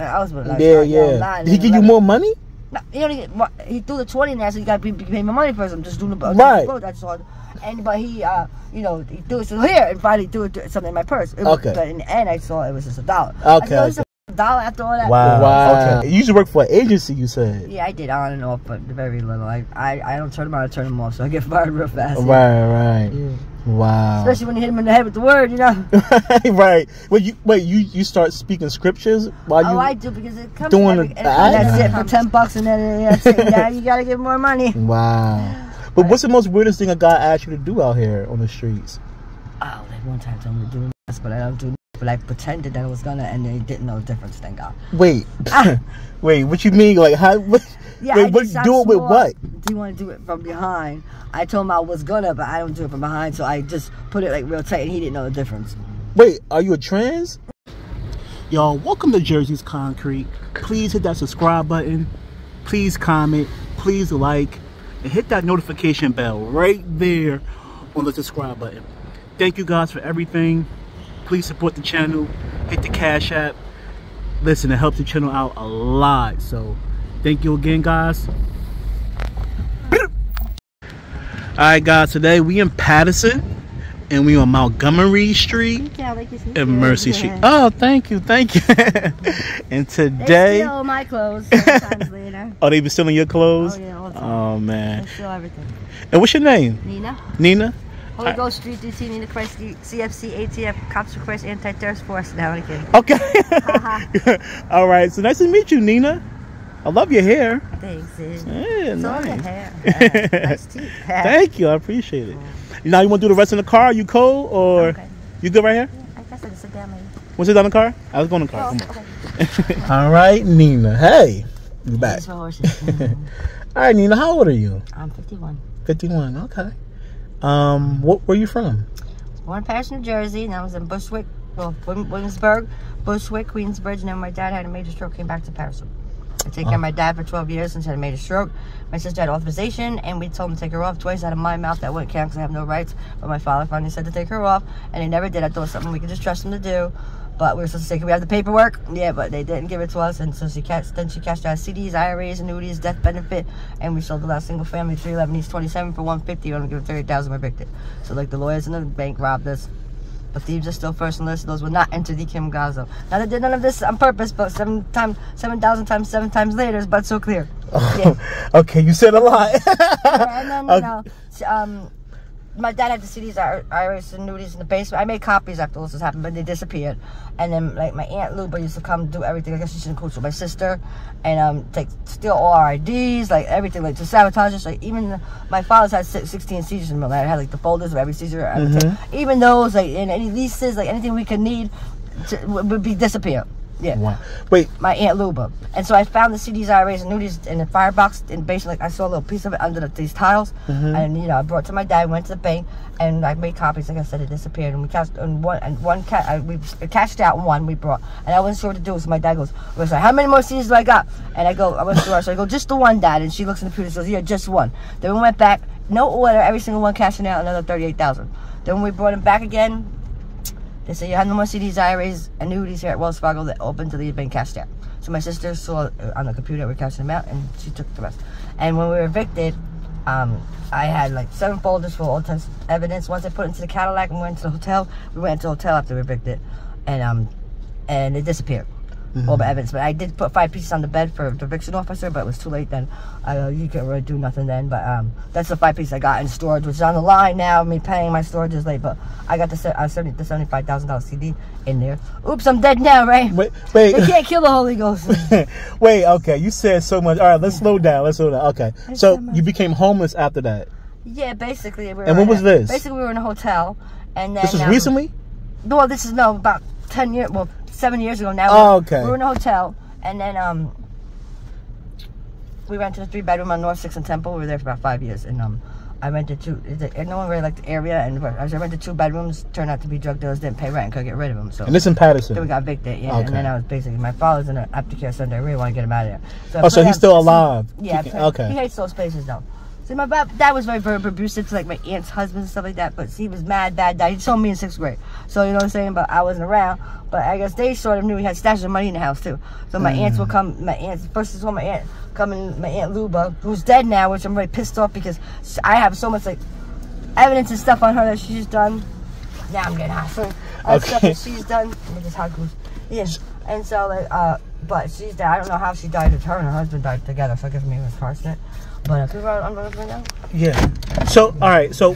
I was like, Did he give you more money? No, he threw the 20 in there, so you got to pay my money first. I'm just doing the right. That's all. But he, he threw it here and finally threw something in my purse. But in the end, I saw it was just $1. Okay. I saw $1 after all that. Wow. Okay. You used to work for an agency, you said. Yeah, I did on and off, but very little. I don't turn them on, I turn them off, so I get fired real fast. Right. Yeah. Wow. Especially when you hit him in the head with the word, Right. Wait, you start speaking scriptures while you? Oh, I do, because it comes doing and that's it for $10, and then that's it. Now you gotta give more money. Wow. But what's the most weirdest thing a guy asked you to do out here on the streets? Oh, like one time told me to do this, but I don't do. But I pretended that I was gonna, and they didn't know the difference. Thank God. Wait. Wait. What you mean? Like how? Yeah, wait, do it with what? Do you want to do it from behind? I told him I was gonna, but I don't do it from behind, so I just put it like real tight, and he didn't know the difference. Wait, are you a trans? Y'all, welcome to Jersey's Concrete. Please hit that subscribe button. Please comment. Please like. And hit that notification bell right there on the subscribe button. Thank you guys for everything. Please support the channel. Hit the Cash App. Listen, it helps the channel out a lot. So, thank you again, guys. Alright, guys. Today we in Patterson. And we on Montgomery Street and Mercy Street. Oh, thank you. And today they steal my clothes sometimes later. Oh, they been stealing your clothes? Oh, yeah, all the time. Oh, man. They steal everything. And what's your name? Nina. Holy Ghost Street, DC, Nina Christ, CFC, ATF, Cops for Christ, Anti-Terrorist Force. No, I'm kidding. Okay. All right. So nice to meet you, Nina. I love your hair. Thanks. Yeah, nice. Your hair. Nice teeth. Thank you. I appreciate it. Now you want to do the rest in the car? You cold or you good right here? Yeah, I guess I just sit down later. Want to sit down in the car? I was going in the car. Okay. All right, Nina. Hey, you back. All right, Nina. How old are you? I'm 51. 51. Okay. Where are you from? Born in Paris, New Jersey, and I was in Bushwick, Williamsburg, Bushwick, Queensbridge, and then my dad had a major stroke, came back to Paris. I take care of my dad for 12 years since he had a major stroke. My sister had authorization, and we told him to take her off twice out of my mouth. That wouldn't count because I have no rights. But my father finally said to take her off, and they never did. I thought it was something we could just trust him to do. But we were supposed to say, can we have the paperwork? Yeah, but they didn't give it to us. And so she cashed out CDs, IRAs, annuities, death benefit, and we sold the last single family 311 East 27 for $150. We only give it $30,000. We evicted. So like the lawyers in the bank robbed us. The thieves are still first on the list. Those will not enter the Kim Gazo. Now they did none of this on purpose, but 7,000 times 7 times later is but so clear. Yeah. Okay, you said a lot. And then my dad had the CDs, IRAs, and annuities in the basement. I made copies after all this happened, but they disappeared. And then like my aunt Luba used to come do everything. I guess she's in cahoots with my sister, and steal all our IDs, like everything, like to sabotage us. Like even my father's had 16 seizures in the middle. I had like the folders of every seizure. Even those, like in any leases, like anything we could need, would be disappear. Yeah. Wow. Wait. My Aunt Luba. And so I found the CDs, IRAs, and annuities in the firebox. And basically, like, I saw a little piece of it under these tiles. And, I brought it to my dad, went to the bank, and I made copies. Like I said, it disappeared. And we cashed, we cashed out one we brought. And I wasn't sure what to do. So my dad goes, how many more CDs do I got? And I go, I wasn't sure. So I go, just the one, Dad. And she looks in the computer and says, yeah, just one. Then we went back, no order, every single one cashing out another $38,000. Then when we brought him back again, they said, you have no more CDs, IRAs, annuities here at Wells Fargo that open to the bank cashed out. So my sister saw on the computer we're cashing them out, and she took the rest. And when we were evicted, I had like 7 folders for all kinds of evidence. Once I put it into the Cadillac and went to the hotel, we went to the hotel after we were evicted, and it disappeared. All the evidence. But I did put 5 pieces on the bed for the eviction officer, but it was too late then. You can't really do nothing then. But that's the 5 pieces I got in storage, which is on the line now. Me paying my storage is late, but I got the $75,000 CD in there. Oops, I'm dead now, right? Wait. They can't kill the Holy Ghost. Wait, okay. You said so much. All right, let's slow down. Okay. So you became homeless after that? Yeah, basically. And when was this? Basically, we were in a hotel. And then, this was recently? No, this is about 10 years. Well, 7 years ago now. Oh, okay. We were in a hotel, and then we rented a 3-bedroom on North 6th and Temple. We were there for about 5 years, and I rented 2. No one really liked the area, and I rented 2 bedrooms. Turned out to be drug dealers, didn't pay rent, and couldn't get rid of them. So. And this in Patterson. Then we got evicted, yeah. Okay. And then I was basically, my father's in an aftercare center. I really want to get him out of there. So, so he's still alive. Yeah. Okay. He hates those places though. So my dad was very abusive to like my aunt's husband and stuff like that. But he was mad, bad dad. He told me in 6th grade. So you know what I'm saying. But I wasn't around. But I guess they sort of knew he had stashes of money in the house too. So my aunts would come. My aunts first saw my aunt come in. My aunt Luba, who's dead now, which I'm really pissed off because I have so much like evidence and stuff on her that she's done. Now I'm getting hot. So stuff that she's done. Let me just hot goose. Yeah. And so like but she's dead. I don't know how she died. Her and her husband died together. So I guess maybe it was car accident. But can we run right now? Yeah. So all right. So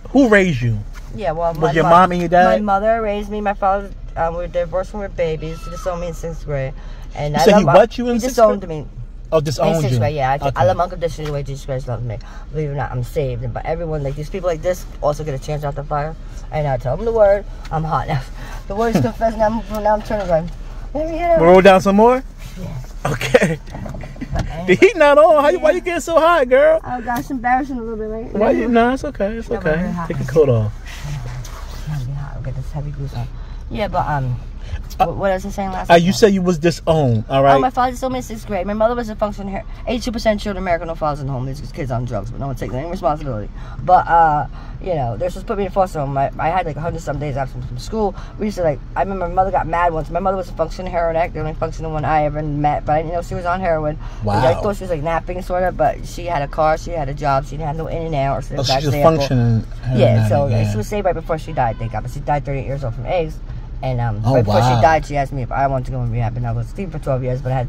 who raised you? Yeah. Well, was your mom and your dad? My mother raised me. My father. We were divorced when we were babies. He disowned me in 6th grade. And so he what you in 6th grade? He disowned me. Oh, disowned you. In 6th grade, yeah. Okay. I love unconditionally the way Jesus Christ loves me. Believe it or not, I'm saved. But everyone, like these people like this, also get a chance out the fire. And I tell them the word. I'm hot now. The word is confessed. Now I'm turning around. Roll down some more? Yeah. Okay. The heat not on. Why you getting so hot, girl? Oh, gosh, embarrassing a little bit, right? Why you? No, it's okay. It's okay. Take your coat off. I'm getting hot. I'll get this heavy goose on. Yeah, but what was I saying last time? You said you was disowned, all right? Oh, my father disowned me in 6th grade. My mother was a functioning here. 82% children in America no fathers in the home. These kids on drugs, but no one takes any responsibility. But you know, they're supposed to put me in foster home. I had like 100-some days absent from school. We used to like. I remember my mother got mad once. My mother was a functioning heroin addict, the only functioning one I ever met. But I didn't know she was on heroin. Wow. I thought she was like napping sort of, but she had a car, she had a job, she didn't have no in and out. She was functioning. Yeah, so she was saved right before she died. Thank God, but she died 38 years old from AIDS. And right before she died, she asked me if I wanted to go in rehab, and I was clean for 12 years. But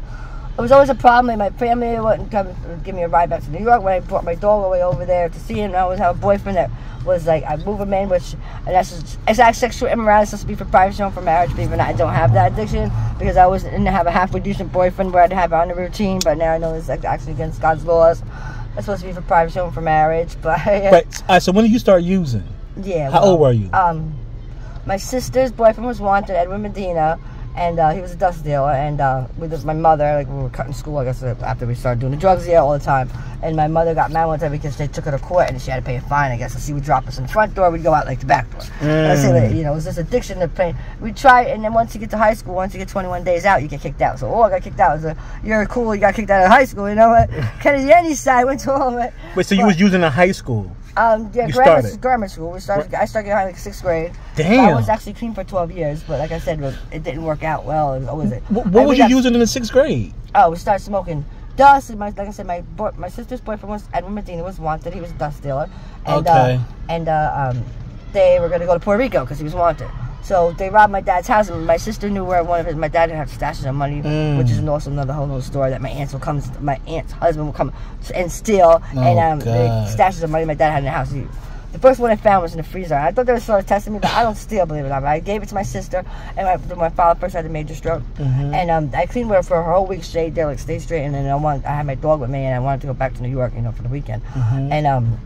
it was always a problem. And my family wouldn't come give me a ride back to New York when I brought my dog away over there to see him. And I always have a boyfriend that was like, I move him in, it's sexual immorality. It's supposed to be for privacy home for marriage. Believe it or not, I don't have that addiction because I was didn't have a halfway decent boyfriend where I'd have it on the routine. But now I know it's actually against God's laws. It's supposed to be for privacy home for marriage. But right. So when did you start using? Yeah. How old were you? My sister's boyfriend was wanted, Edwin Medina, and he was a dust dealer. And with my mother, like we were cutting school, I guess after we started doing the drugs all the time. And my mother got mad one time because they took her to court and she had to pay a fine. I guess so she would drop us in the front door, we'd go out like the back door. And I say, like, you know, it was this addiction to pain. We tried, and then once you get to high school, once you get 21 days out, you get kicked out. So I got kicked out. You're cool, you got kicked out of high school. You know what? Kennedy side went to home. Wait, so you was using in high school? Yeah, grammar school. I started getting high like 6th grade. Damn. I was actually clean for 12 years, but like I said, it didn't work out well. What was you using in the 6th grade? Oh, we started smoking dust. And like I said, my sister's boyfriend was Edwin Medina, was wanted. He was a dust dealer. And, they were going to go to Puerto Rico because he was wanted. So they robbed my dad's house, and my sister knew where my dad had stashes of money, which is also another whole little story that my aunt's husband would come and steal, the stashes of money my dad had in the house. The first one I found was in the freezer. I thought they were sort of testing me, but I don't steal, believe it or not. But I gave it to my sister, and my father first had a major stroke, and I cleaned with her for a whole week straight. They like stay straight, and then I had my dog with me, and I wanted to go back to New York, you know, for the weekend, and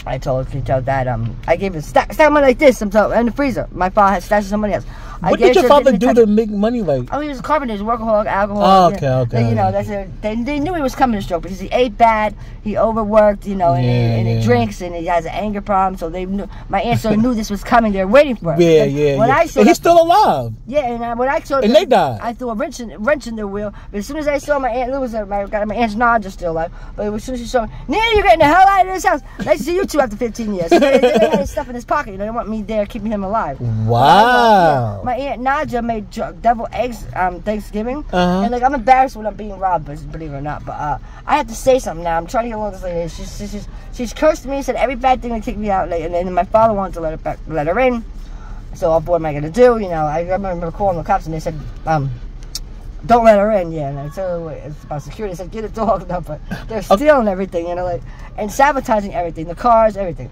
I told her, can you tell Dad, I gave him a stack of money like this in the freezer. My father had stashes of money else. What did your father do to make money like? Oh, he was a carpenter, he was a workaholic, alcohol. Oh, okay. You know, they knew he was coming to stroke because he ate bad, he overworked, you know, and he drinks, and he has an anger problem. So they knew, my aunt sort of knew this was coming. They were waiting for it. When I saw he's still alive. Yeah, and when I saw and they died. I threw a wrench in the wheel. But as soon as I saw my aunt Lewis, my aunt's Nodge still alive. But as soon as she saw me, Nina, you're getting the hell out of this house. Nice to see you two after 15 years. They had his stuff in his pocket. You know, they want me there keeping him alive. Wow. My aunt Nadja made devil eggs Thanksgiving, and like I'm embarrassed when I'm being robbed, believe it or not. But I have to say something now. I'm trying to get along with this lady. She's cursed me, said every bad thing to kick me out, and then my father wanted to let her in. So what am I gonna do? You know, I remember calling the cops, and they said, don't let her in. Yeah, and I said it's about security. I said, get a dog. No, but they're stealing everything, you know, like, and sabotaging everything, the cars, everything.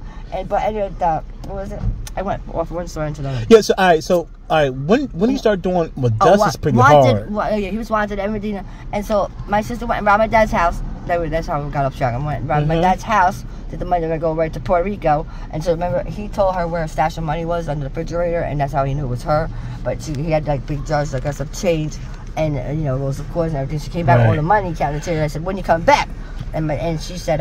But anyway, what was it? I went off one story into another. Yeah. So all right. When you start doing dust is pretty hard. Yeah, he was wanted at Medina, and so my sister went and robbed my dad's house. That's how we got off track. I went and robbed my dad's house. Did the money? They're gonna go right to Puerto Rico, and so remember he told her where a stash of money was under the refrigerator, and that's how he knew it was her. But he had like big jars, like of change, and you know, rolls of coins and everything. She came back with all the money, counted it. I said, when you come back? And she said,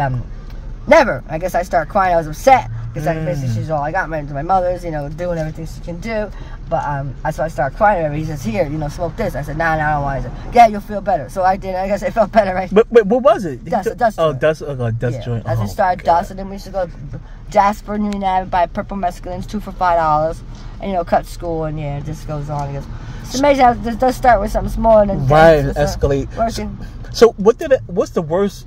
never. I guess I started crying. I was upset because basically she's all I got. My mother's, you know, doing everything she can do. But so I started crying. He says, "Here, smoke this." I said, "Nah, I don't want it." Yeah, you'll feel better. So I did. I guess it felt better, right? But what was it? Dust oh, joint. dust. Oh, dust joint. As we started dust, and then we used to go to Jasper, New Nav, buy purple mescalines, 2 for $5, and cut school, and it just goes on. I guess it's amazing how it does start with something small and then escalate. Working. So what's the worst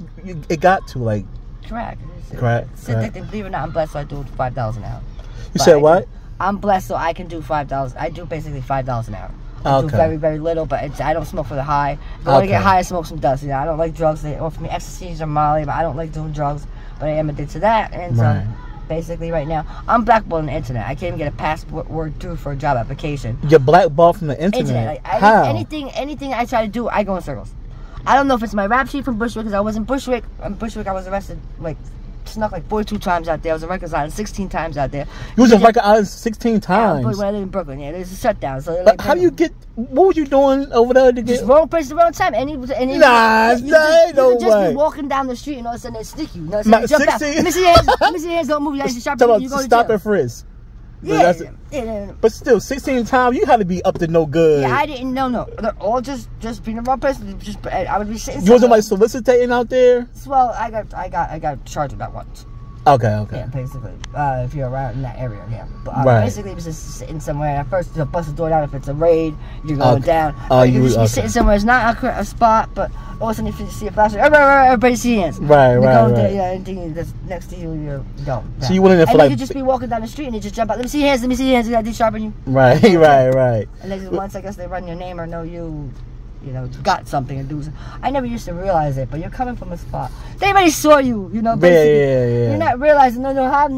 it got to, like? Crack. It's addictive. Believe it or not, I'm blessed, so I do $5 an hour. You said what? I'm blessed, so I can do $5. I do basically $5 an hour. I do very, very little, but I don't smoke for the high. If I want to get high, I smoke some dust. I don't like drugs. They offer me ecstasies or Molly, but I don't like doing drugs. But I am addicted to that, and so basically right now I'm blackballed on the internet. I can't even get a passport through for a job application. You're blackballed from the internet? How? Anything I try to do, I go in circles. I don't know if it's my rap sheet from Bushwick, because I was in Bushwick. In Bushwick, I was arrested snuck 42 times out there. I was on Rikers Island 16 times out there. You was on Rikers Island 16 times? When I lived in Brooklyn, there's a shutdown. So how do you get, what were you doing over there to get? Just wrong place at the wrong time. You just be walking down the street and all of a sudden they stick you. Jump out. Let me see your hands, don't move. You stop and frisk. But still, 16 times, you had to be up to no good. Yeah, I didn't know. They're all just being the wrong person. I would be sitting. You wasn't soliciting out there? Well, I got charged with that once. Okay. Yeah, basically, if you're around in that area, yeah. But basically, it was just sitting somewhere. At first, you bust the door down. If it's a raid, you're going down. You just be sitting somewhere. It's not a spot, but all of a sudden, if you see a flash, everybody see hands. Right. Anything that's next to you, you're going. So you went in there for you could just be walking down the street and they just jump out. Let me see your hands. You got to sharpen you. Right. And then once I guess they run your name or know you. Got something to do. I never used to realize it, but you're coming from a spot. They already saw you, basically. You're not realizing, you don't have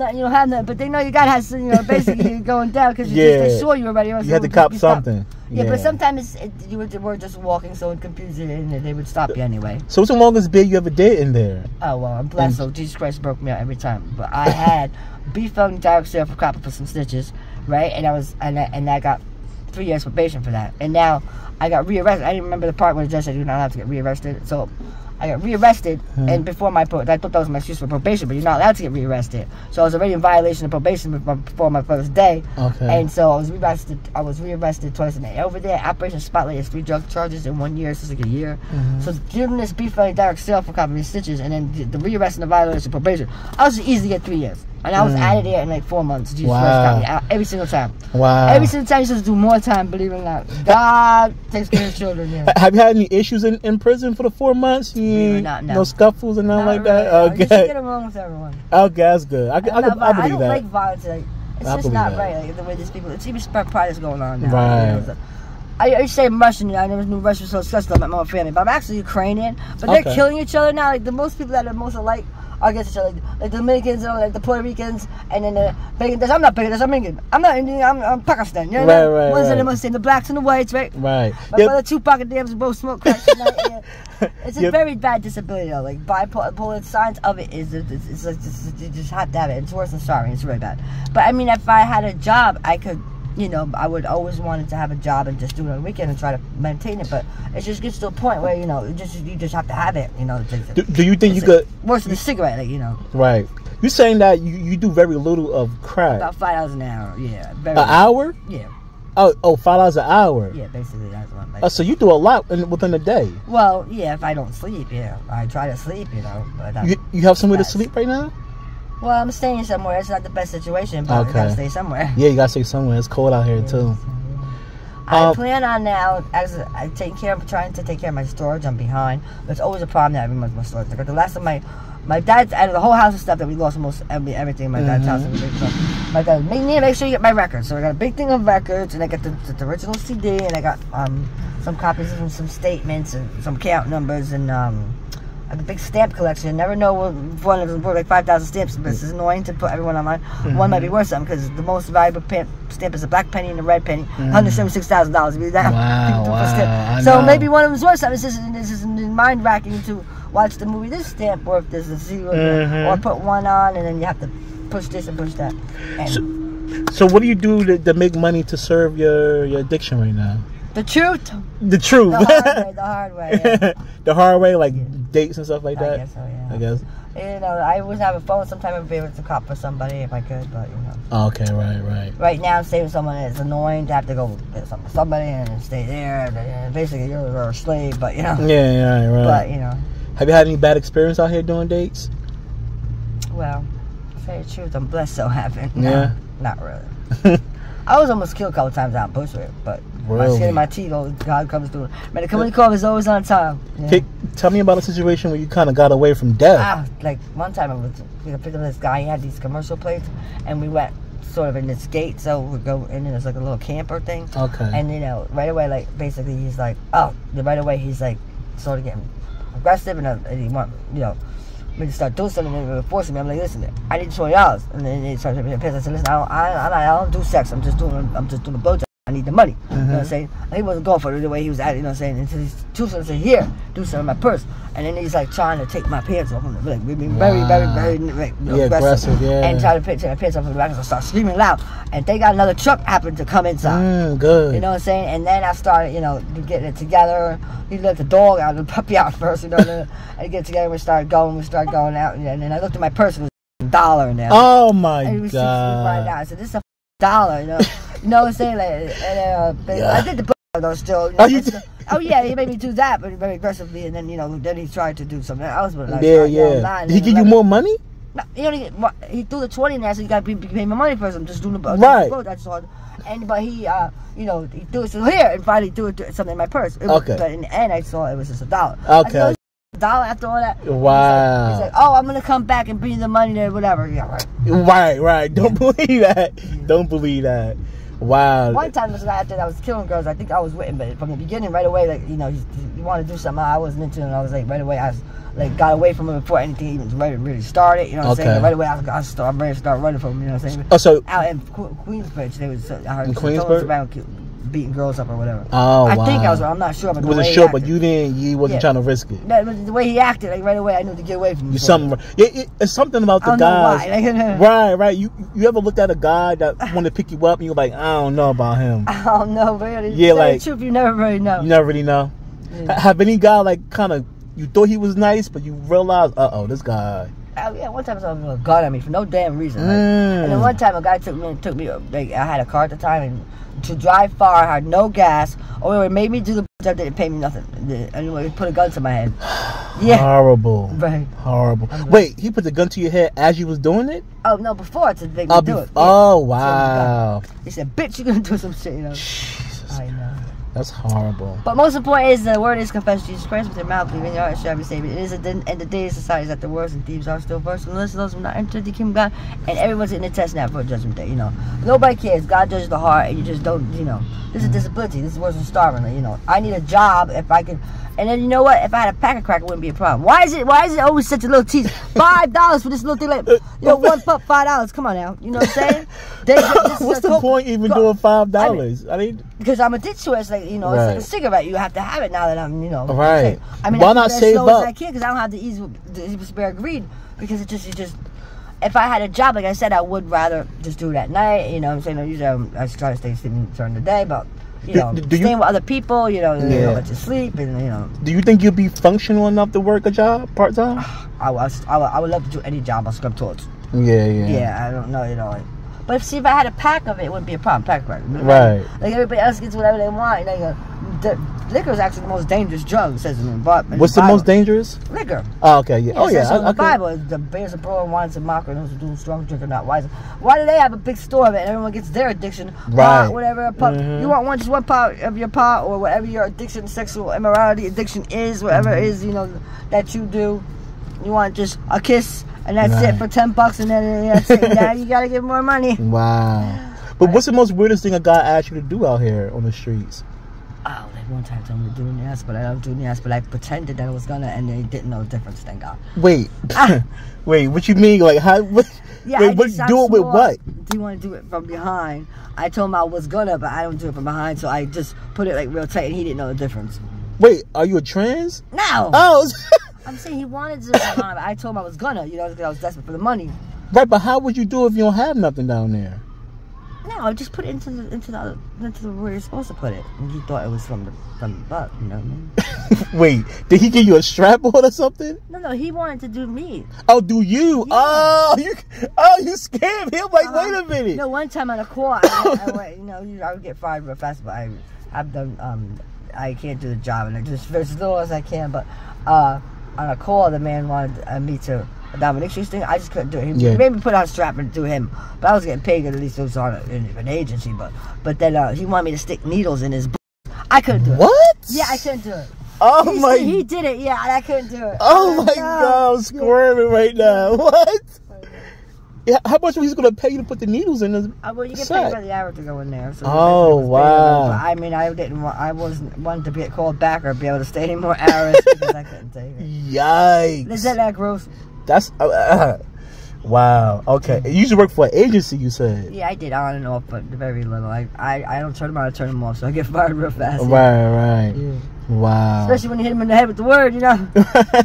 nothing, but they know you got to have, basically you're going down because they saw you already. You had to cop something. Yeah, but sometimes you were just walking so confused and they would stop you anyway. So what's the longest bid you ever did in there? Oh, well, I'm blessed, so Jesus Christ broke me out every time. But I had beef felony direct sale for copper for some stitches, right? And I got 3 years probation for that. And now I got rearrested. I didn't remember the part where the judge said you're not allowed to get rearrested. So I got rearrested, and before I thought that was my excuse for probation, but you're not allowed to get rearrested. So I was already in violation of probation before my first day. Okay. And so I was rearrested twice a day. Over there, Operation Spotlight is 3 drug charges in 1 year. So it's like a year. So given this beef felony direct sale for copy stitches, and then the rearrest and the violation of probation, I was easy to get 3 years. And I was out of there in 4 months. Jesus Christ got me out every single time. Wow. Every single time you're supposed to do more time, believe it or not. God takes care of children. Yeah. Have you had any issues in prison for the 4 months? No scuffles and nothing like that? Okay. You just get along with everyone. Okay, that's good. I believe that. I don't like violence. It's just not right. The way these people, it's even pride is going on now. Right. I used to say I'm Russian, I never knew Russian was so disgusting about my own family, but I'm actually Ukrainian. But they're killing each other now. The most people that are most alike are against each other, like the Dominicans and the Puerto Ricans, and then the Bangladesh. I'm not Bangladesh, I'm Indian. I'm not Indian, I'm Pakistan. You know right. Ones that are Muslim, the blacks and the whites, right? Right. My brother Tupac and Dams both smoke crack tonight. It's a very bad disability though. Like bipolar, signs of it is it's you just have to have it. It's worse than starving. It's really bad. But I mean, if I had a job, I could. I would always wanted to have a job and just do it on the weekend and try to maintain it. But it just gets to a point where, you just have to have it, Do you think you could... Worse than a cigarette, Right. You're saying that you do very little of crack. About $5 an hour, yeah. An hour? Yeah. Oh, $5 an hour? Yeah, basically that's what I'm like. So you do a lot within a day? Well, yeah, if I don't sleep, yeah. I try to sleep, But you have somewhere to sleep right now? Well, I'm staying somewhere. It's not the best situation, but I gotta stay somewhere. Yeah, you gotta stay somewhere. It's cold out here too. I plan on now, as I trying to take care of my storage. I'm behind. There's always a problem every month with my storage. Like the last time my dad's out of the whole house of stuff that we lost almost everything in my dad's house. My dad made me make sure you get my records. So I got a big thing of records, and I got the original CD, and I got some copies of some statements and some count numbers and I have a big stamp collection. Never know if one of them worth like 5,000 stamps, but it's annoying to put everyone online. One might be worth something because the most valuable stamp is a black penny and a red penny. $176,000. Wow. So maybe one of them's worth something. This is mind racking to watch the movie. This stamp worth this and see or put one on, and then you have to push this and push that. So what do you do to make money to serve your addiction right now? The truth. The truth. The hard way. Yeah. The hard way, like dates and stuff like that. I guess so, yeah. I guess. You know, I always have a phone. Sometimes I would be able to cop for somebody if I could, but you know. Okay, right. Right now, I'm staying with someone that's annoying to have to go get something with somebody and stay there. And basically, you're a slave, but you know. Yeah, right. But you know. Have you had any bad experience out here doing dates? Well, to tell you the truth, I'm blessed so happen. Yeah. No, not really. I was almost killed a couple times out in Bushwick, but my skin and my teeth, God comes through. Man, the company call is always on time. Yeah. Tell me about a situation where you kind of got away from death. Like one time we picked up this guy, he had these commercial plates, and we went sort of in this gate, so we go in and there's like a little camper thing. Okay. And you know, right away, like basically he's like, right away he's like sort of getting aggressive and he want, you know, me to start doing something and forcing me. I'm like, listen, I need $20. And then he started to be pissed. I said, listen, I don't do sex. I'm just doing a blowjob. I need the money. You know what I'm saying? And he wasn't going for it the way he was at it, you know what I'm saying? And so he's two cents said, here, do something in my purse. And then he's like trying to take my pants off. Like, we've been very aggressive. Yeah. And trying to take my pants off of the back, and I start screaming loud. And they got another truck happened to come inside. Good. You know what I'm saying? And then I started, you know, getting it together. He let the dog out, the puppy out first, you know. And get together, we started going out. And then I looked at my purse, and it was $1 in there. Oh my and it was God. right now. I said, this is $1, you know. You know what I'm saying? Like, and, I did the though still. You know, oh yeah, he made me do that, but very aggressively. And then you know, then he tried to do something else. But like, Did he give you more money? No, he threw the 20 in there, so you got to pay my money first. I'm just doing the right. But he, you know, he threw it here and finally threw something in my purse. But in the end, I saw it was just $1. Okay. $1 after all that. Wow. He's like, oh, I'm gonna come back and bring you the money there, whatever. Yeah, right. Don't believe that. Don't believe that. Wow. One time this guy after I was killing girls, I think I was with him, but from the beginning, right away, like, you know, he wanted to do something I wasn't into, and I was like, right away, I was, like, got away from him before anything even really started, you know what I'm saying? And right away, I'm ready to start running from him, you know what I'm saying? Oh, so out in Queensbridge, they was, I heard, in Queensbridge? Around beating girls up or whatever. Oh, I wow. think I was, I'm not sure, but you wasn't sure, but you wasn't trying to risk it. No, the way he acted, like, right away, I knew to get away from him. It's something about the guys. I don't know why. Right. You ever looked at a guy that wanted to pick you up and you're like, I don't know about him. I don't know, really. Yeah, like, the truth, you never really know. You never really know. Yeah. Have any guy, like, kind of, you thought he was nice, but you realized, this guy. Oh, yeah, one time someone with a gun at me for no damn reason. Like, and then one time a guy took me, like, I had a car at the time, and to drive far, I had no gas. It made me do the job, didn't pay me nothing. Anyway, he put a gun to my head. Yeah. Horrible. Right. Horrible. Wait, he put the gun to your head as you was doing it? Oh, no, before to make me do it. Oh, wow. He said, bitch, you're going to do some shit, you know. Jesus. I know. That's horrible. But most important is the word is confess Jesus Christ with your mouth, believe in your heart, shall be saved. It is at the end of the day, society is at the worst, and thieves are still first. And listen, those who are not entered the kingdom of God, and everyone's in the test now for judgment day. You know, nobody cares. God judges the heart, and you just don't. You know, this is disability. This is worse than starving. You know, I need a job if I can. And then you know what? If I had a pack of crack, it wouldn't be a problem. Why is it always such a little tease? $5 for this little thing, like, you know, one pup, $5. Come on now, you know what I'm saying? What's the point even doing $5? I mean, because I'm addicted to it. It's like, you know, it's like a cigarette. You have to have it now that I'm, you know. Right. I mean, why not save up? I can't because I don't have the ease to spare greed, because it just. If I had a job, like I said, I would rather just do it at night. You know what I'm saying? Usually I try to stay sleeping during the day, but. You know, staying with other people, you know, let you sleep, and you know. Do you think you'll be functional enough to work a job part time? I would love to do any job on scrub towards. Yeah. I don't know, you know. Like, but if I had a pack of it, it wouldn't be a problem. Pack right. Like everybody else gets whatever they want. You know, liquor is actually the most dangerous drug, it says in the Bible. What's the most dangerers? Liquor. Oh, okay. Yeah. Oh, yeah. In the Bible, the bears are broad, wines and mocker, those who do strong drink are not wise. Why do they have a big store of it and everyone gets their addiction? Right. Pot, whatever. You want just one pot of your pot, or whatever your addiction, sexual immorality addiction is, whatever it is, you know, that you do. You want just a kiss, and that's it for $10, and then that's it. Now you gotta give more money. Wow. But what's the most weirdest thing a guy asked you to do out here on the streets? Oh, like one time told me to do nails, but I don't do nails, but I pretended that I was gonna, and they didn't know the difference, thank God. Wait. Wait, what you mean? Like, how? What, yeah, wait, do it with what? Do you want to do it from behind? I told him I was gonna, but I don't do it from behind, so I just put it like real tight, and he didn't know the difference. Wait, are you a trans? No. Oh. I'm saying he wanted to do it from behind, but I told him I was gonna, you know, because I was desperate for the money. Right, but how would you do it if you don't have nothing down there? No, I just put it into the where you're supposed to put it. And he thought it was from the butt, you know what I mean? Wait, did he give you a strap on or something? No, he wanted to do me. Oh, do you? Yeah. You scared him. Like, wait a minute. No, one time on a call, I went, you know, I would get fired real fast, but I've done, I can't do the job, and I just as little as I can, but on a call, the man wanted me to dominatrix thing. I just couldn't do it. He made me put on a strap and do him, but I was getting paid, at least it was on an agency, but then he wanted me to stick needles in his I couldn't do it. What? Yeah, I couldn't do it. Oh He did it, yeah, and I couldn't do it. Oh my God, I'm squirming right now. What? Yeah, how much was he going to pay you to put the needles in his well, you get paid by the hour to go in there. So wow. I mean, I wasn't wanting to get called back or be able to stay any more hours because I couldn't take it. Yikes. Is that gross? That's wow. Okay. You used to work for an agency, you said. Yeah, I did on and off, but very little. I don't turn them on, I turn them off, so I get fired real fast. Right. Yeah. Wow. Especially when you hit him in the head with the word, you know.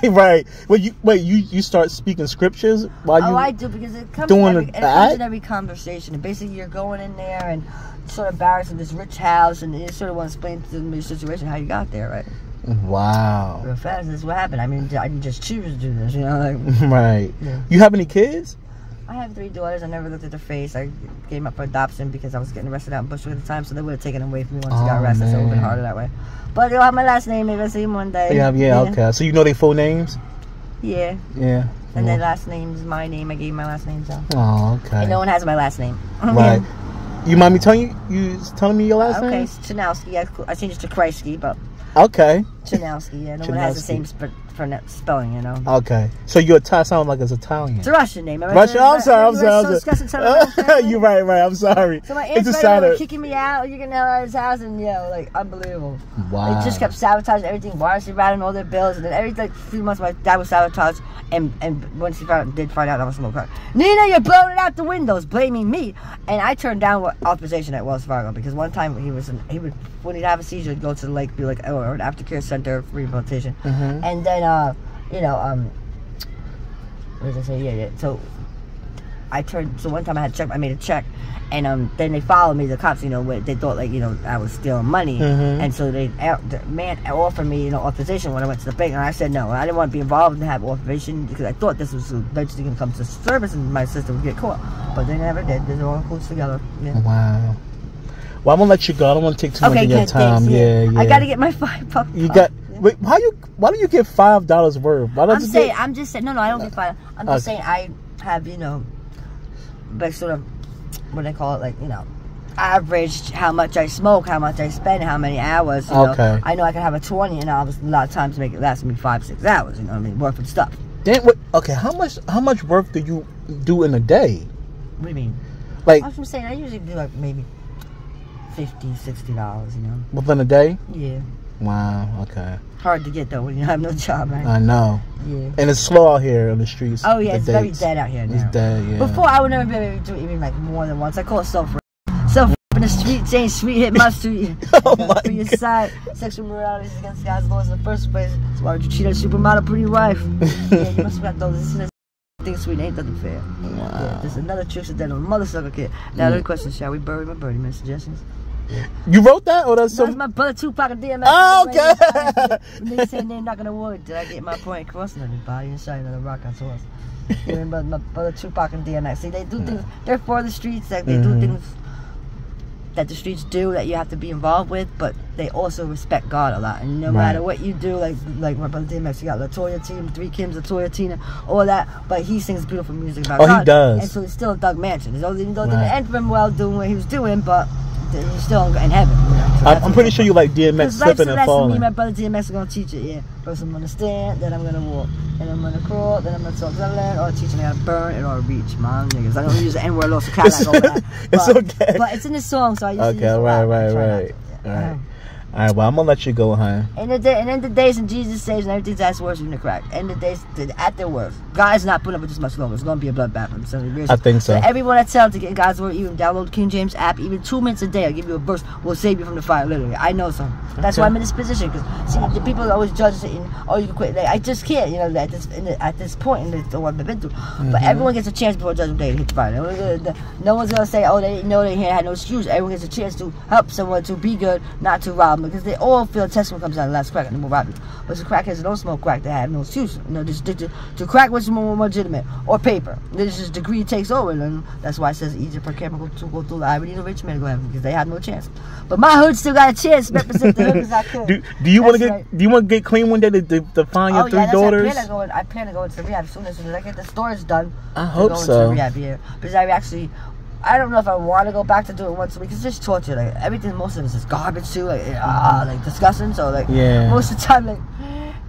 Right. Well, you start speaking scriptures while you. Oh, I do, because it comes in every conversation. And basically, you're going in there and sort of embarrassing this rich house, and you sort of want to explain to them your situation, how you got there, right? Wow. Real fast. This is what happened. I mean, I didn't just choose to do this, you know. Like, right. Yeah. You have any kids? I have 3 daughters. I never looked at their face. I gave them up for adoption because I was getting arrested out in Bushwick at the time, so they would have taken them away from me once I got arrested, so it would have been harder that way. But they'll have my last name. Maybe I'll see them one day. Yeah, okay. So you know their full names? Yeah. Yeah. And their last name is my name. I gave my last name, so. Oh, okay. And no one has my last name. Right. You mind me telling me your last name? Okay, it's Chanowski. I changed it to Kreisky, but. Okay. Chanowski, yeah. No one has the same spelling, you know. Okay. So your Thai sound like it's Italian. It's a Russian name. Russian? I'm sorry. You're right. I'm sorry. So my aunt's were kicking me out, you can out of his house, and like, unbelievable. Wow. They just kept sabotaging everything, wirelessly routing all their bills, and then every like 3 months my dad was sabotaged, and once he did find out I was a smoker, Nina, you're blowing it out the windows, blaming me. And I turned down authorization at Wells Fargo, because one time when he'd have a seizure, he'd go to the lake, be like, or an aftercare center for rehabilitation. And then what did I say? Yeah. So one time I made a check, and then they followed me, the cops, you know, they thought, like, you know, I was stealing money. And so the man offered me, you know, authorization when I went to the bank, and I said no. I didn't want to be involved and have authorization, because I thought this was eventually going to come to service and my sister would get caught, but they never did. They all close together. Yeah. Wow. Well, I'm gonna let you go. I don't want to take too much of your time. Thanks, yeah. I gotta get my $5. You got. Wait, why do you get $5 worth? I'm just saying. No, I don't get $5. I'm just saying I have, you know, like sort of what they call it, like, you know, average how much I smoke, how much I spend, how many hours. You know, I know I can have a 20, and a lot of times make it last me 5-6 hours. You know what I mean? Worth of stuff. Then okay, how much work do you do in a day? What do you mean? Like, I was just saying, I usually do like maybe $50-$60. You know. Within a day? Yeah. Wow. Okay. Hard to get though when you have no job, right? I know. Yeah. And it's slow out here on the streets. Oh yeah, it's very dead out here now. It's dead, yeah. Before I would never be able to do it even like more than once. I call it self-rape. Self-rape in the street, saying sweet hit my street. Oh my For your side, sexual morality is against God's laws in the first place. So why would you cheat on a supermodel pretty wife? Yeah, you must have got those. This thing sweet ain't nothing fair. Wow. Yeah, there's another trick that on mother sucker kid. Now the question: shall we bury my birdie? Man, suggestions. You wrote that, or that's my brother Tupac and DMX. Oh, okay. When they say they're not gonna wood, did I get my point across? Everybody and shine on the rock on source. Remember my brother Tupac and DMX. See, they do things. They're for the streets. Like they do things that the streets do that you have to be involved with, but they also respect God a lot. And no matter what you do, like my brother DMX, you got Latoya team, 3 Kims, Latoya Tina, all that. But he sings beautiful music about God. He does. And so he's still a Doug Mansion. Even though it didn't end for him well doing what he was doing, but he's still in heaven. You know? So I'm pretty sure you like DMX slipping and falling. Me and my brother DMX are gonna teach it. Yeah. First I'm gonna stand, then I'm gonna walk, then I'm gonna crawl, then I'm gonna talk to the land, or teach me how to burn it or reach, man, niggas. I don't use the N-word, also Cadillac over that. It's okay. But it's in the song, so I use it. Okay, right. All right. All right, well, I'm gonna let you go, huh? And then the days and Jesus saves and everything's that's worse than the crack. And the days at their worst, God's not putting up with this much longer. It's gonna be a bloodbath. I'm telling you. I think so. Everyone that tells to get God's word, even download the King James app, even 2 minutes a day, I'll give you a verse, will save you from the fire. Literally, I know some. That's why I'm in this position. Because see, the people always judge it and you can quit. Like, I just can't. You know, at this point in what I've been through. But everyone gets a chance before Judgment Day to hit the fire. No one's gonna say, oh, they didn't know they had no excuse. Everyone gets a chance to help someone to be good, not to rob them, because they all feel testimony comes out of the last crack and they will rob you. But the crackheads don't smoke crack, they have no excuse. You know, just to crack was more legitimate, or paper. This is degree takes over, and that's why it says easier per chemical to go through the eye. We need a rich man to go heaven because they have no chance. But my hood still got a chance to represent the hood as I could. Do you want to get clean one day to find your 3 daughters? I plan to go into rehab as soon as I get the storage done. I hope so. Into rehab here because I don't know if I want to go back to do it once a week. It's just torture. Like everything, most of it is garbage too. Like disgusting. So like most of the time, like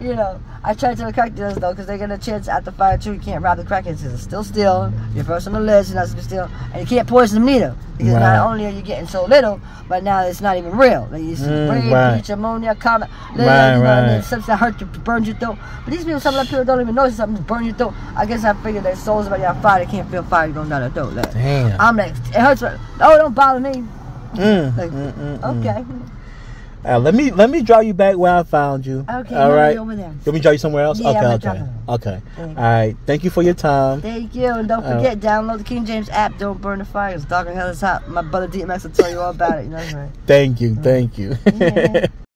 you know, I try to tell the crack dealers though, because they get a chance at the fire too. You can't rob the crackheads because it's still stealing. You're first on the list, you're not supposed to steal, and you can't poison them neither. Because not only are you getting so little, but now it's not even real. Like you see bleach, ammonia, common, and something that hurt you, burns your throat. But these people, some of the people don't even know something burns your throat. I guess I figured their souls already on fire. They can't feel fire going down their throat. Like, damn. I'm like, it hurts. Oh, don't bother me. Okay. Let me draw you back where I found you. Okay, all right. Over there. Let me draw you somewhere else. Yeah, okay. All right. Thank you for your time. Thank you, and don't forget, download the King James app. Don't burn the fire. It's dark and hell is hot. My brother DMX will tell you all about it. You know what I'm saying? Thank you.